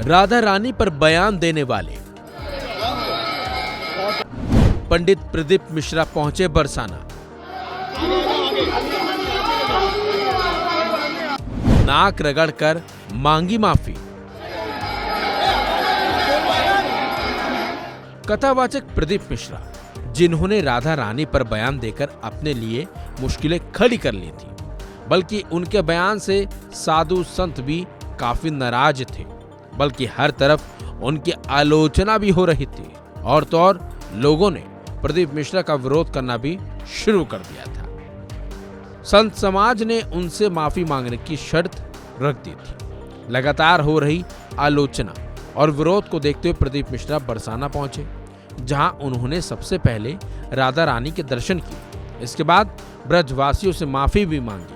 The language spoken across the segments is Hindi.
राधा रानी पर बयान देने वाले पंडित प्रदीप मिश्रा पहुंचे बरसाना। नाक रगड़कर मांगी माफी। कथावाचक प्रदीप मिश्रा, जिन्होंने राधा रानी पर बयान देकर अपने लिए मुश्किलें खड़ी कर ली थी, बल्कि उनके बयान से साधु संत भी काफी नाराज थे, बल्कि हर तरफ उनकी आलोचना भी हो रही थी और तो और लोगों ने प्रदीप मिश्रा का विरोध करना भी शुरू कर दिया था। संत समाज ने उनसे माफी मांगने की शर्त रख दी थी। लगातार हो रही आलोचना और विरोध को देखते हुए प्रदीप मिश्रा बरसाना पहुंचे, जहां उन्होंने सबसे पहले राधा रानी के दर्शन किए। इसके बाद ब्रजवासियों से माफी भी मांगी।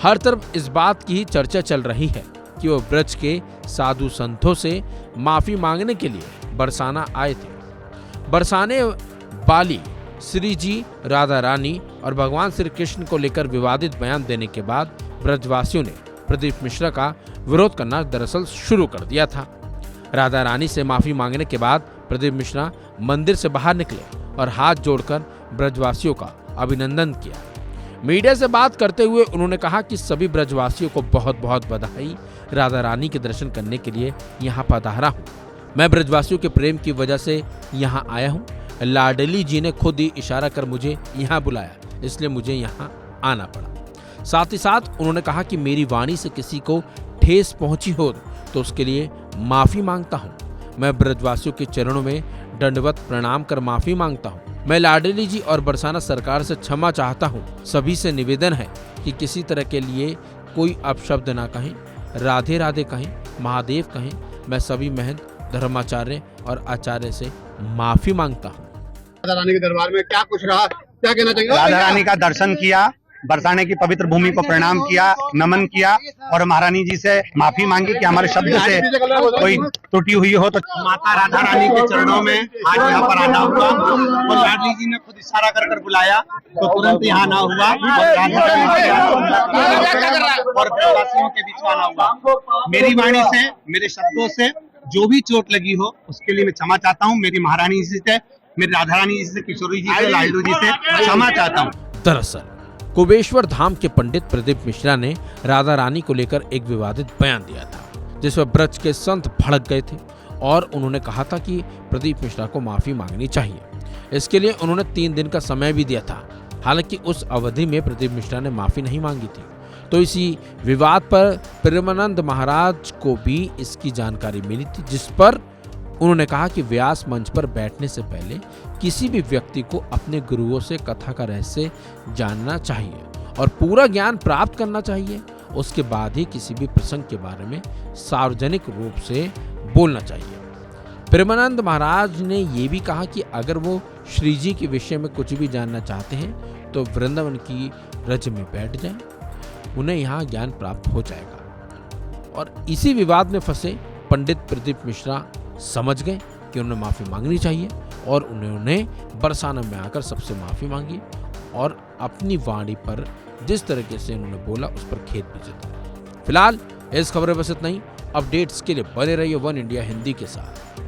हर तरफ इस बात की ही चर्चा चल रही है कि वो ब्रज के साधु संतों से माफी मांगने के लिए बरसाना आए थे। बरसाने वाली श्री जी, राधा रानी और भगवान श्री कृष्ण को लेकर विवादित बयान देने के बाद ब्रजवासियों ने प्रदीप मिश्रा का विरोध करना दरअसल शुरू कर दिया था। राधा रानी से माफी मांगने के बाद प्रदीप मिश्रा मंदिर से बाहर निकले और हाथ जोड़कर ब्रजवासियों का अभिनंदन किया। मीडिया से बात करते हुए उन्होंने कहा कि सभी ब्रजवासियों को बहुत बहुत बधाई। राधा रानी के दर्शन करने के लिए यहाँ पधारा हूँ। मैं ब्रजवासियों के प्रेम की वजह से यहाँ आया हूँ। लाडली जी ने खुद ही इशारा कर मुझे यहाँ बुलाया, इसलिए मुझे यहाँ आना पड़ा। साथ ही साथ उन्होंने कहा कि मेरी वाणी से किसी को ठेस पहुंची हो तो उसके लिए माफी मांगता हूँ। मैं ब्रजवासियों के चरणों में दंडवत प्रणाम कर माफी मांगता हूँ। मैं लाडली जी और बरसाना सरकार से क्षमा चाहता हूँ। सभी से निवेदन है कि किसी तरह के लिए कोई अपशब्द ना कहें, राधे राधे कहें, महादेव कहें। मैं सभी महंत, धर्माचार्य और आचार्य से माफी मांगता हूँ। राधा रानी के दरबार में क्या कुछ रहा, क्या कहना चाहिए? राधा रानी का दर्शन किया, बरसाने की पवित्र भूमि को प्रणाम किया, नमन किया और महारानी जी से माफी मांगी कि हमारे शब्द से कोई त्रुटि हुई हो तो माता राधा रानी के चरणों में आज यहाँ पर आना हुआ और लाडली जी ने खुद इशारा कर बुलाया तो तुरंत यहाँ ना हुआ और प्रवासियों के बीच आना हुआ। मेरी वाणी से, मेरे शब्दों से जो भी चोट लगी हो उसके लिए मैं क्षमा चाहता हूँ। मेरी महारानी जी से, मेरी राधा रानी जी से, किशोरी जी से, लाडलू जी से क्षमा चाहता हूँ। दरअसल कुबेश्वर धाम के पंडित प्रदीप मिश्रा ने राधा रानी को लेकर एक विवादित बयान दिया था, जिसमें ब्रज के संत भड़क गए थे और उन्होंने कहा था कि प्रदीप मिश्रा को माफी मांगनी चाहिए। इसके लिए उन्होंने 3 दिन का समय भी दिया था। हालांकि उस अवधि में प्रदीप मिश्रा ने माफी नहीं मांगी थी, तो इसी विवाद पर प्रेमानंद महाराज को भी इसकी जानकारी मिली थी, जिस पर उन्होंने कहा कि व्यास मंच पर बैठने से पहले किसी भी व्यक्ति को अपने गुरुओं से कथा का रहस्य जानना चाहिए और पूरा ज्ञान प्राप्त करना चाहिए। उसके बाद ही किसी भी प्रसंग के बारे में सार्वजनिक रूप से बोलना चाहिए। प्रेमानंद महाराज ने यह भी कहा कि अगर वो श्री जी के विषय में कुछ भी जानना चाहते हैं तो वृंदावन की रज में बैठ जाएं, उन्हें यहाँ ज्ञान प्राप्त हो जाएगा। और इसी विवाद में फंसे पंडित प्रदीप मिश्रा समझ गए कि उन्हें माफी मांगनी चाहिए और उन्होंने बरसाना में आकर सबसे माफी मांगी और अपनी वाणी पर जिस तरीके से उन्होंने बोला उस पर खेद भी जताया। फिलहाल इस खबर में बस इतना ही। अपडेट्स के लिए बने रहिए वन इंडिया हिंदी के साथ।